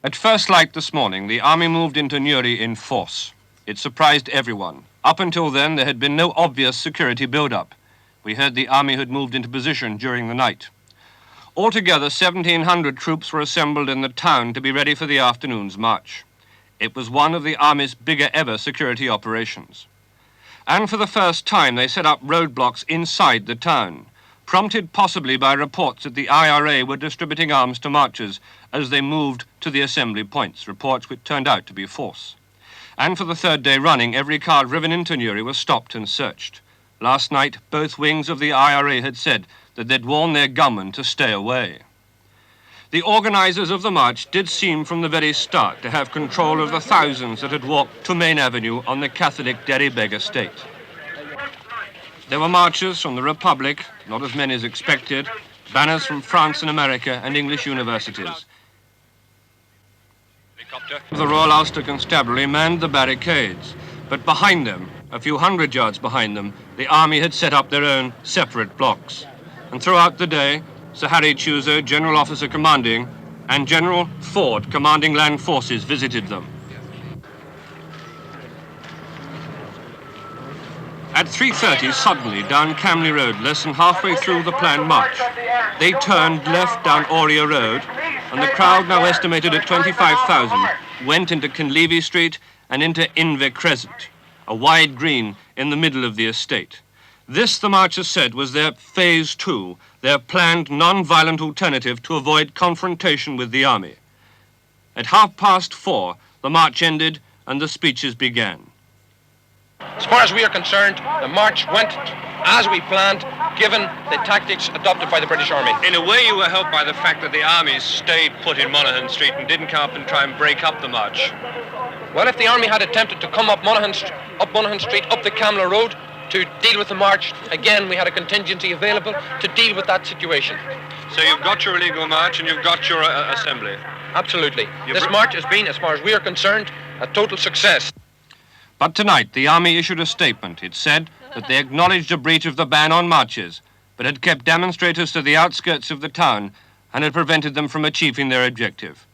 At first light this morning, the army moved into Newry in force. It surprised everyone. Up until then, there had been no obvious security build-up. We heard the army had moved into position during the night. Altogether, 1,700 troops were assembled in the town to be ready for the afternoon's march. It was one of the army's bigger ever security operations. And for the first time, they set up roadblocks inside the town, prompted possibly by reports that the IRA were distributing arms to marchers as they moved to the assembly points, reports which turned out to be false. And for the third day running, every car driven into Newry was stopped and searched. Last night, both wings of the IRA had said that they'd warned their gunmen to stay away. The organizers of the march did seem from the very start to have control of the thousands that had walked to Main Avenue on the Catholic Derrybeg estate. There were marchers from the Republic, not as many as expected, banners from France and America and English universities. The Royal Ulster Constabulary manned the barricades, but behind them, a few hundred yards behind them, the army had set up their own separate blocks. And throughout the day, Sir Harry Chuzo, General Officer Commanding, and General Ford, Commanding Land Forces, visited them. At 3:30, suddenly, down Camley Road, less than halfway through the planned march, they turned left down Oriel Road, and the crowd, now estimated at 25,000, went into Kinlevy Street and into Inver Crescent, a wide green in the middle of the estate. This, the marchers said, was their phase 2, their planned non-violent alternative to avoid confrontation with the army. At 4:30, the march ended and the speeches began. As far as we are concerned, the march went as we planned, given the tactics adopted by the British Army. In a way, you were helped by the fact that the army stayed put in Monaghan Street and didn't come up and try and break up the march. Well, if the army had attempted to come up Monaghan Street, up the Camley Road, to deal with the march, again, we had a contingency available to deal with that situation. So you've got your illegal march and you've got your assembly? Absolutely. This march has been, as far as we are concerned, a total success. But tonight, the army issued a statement. It said that they acknowledged a breach of the ban on marches, but had kept demonstrators to the outskirts of the town and had prevented them from achieving their objective.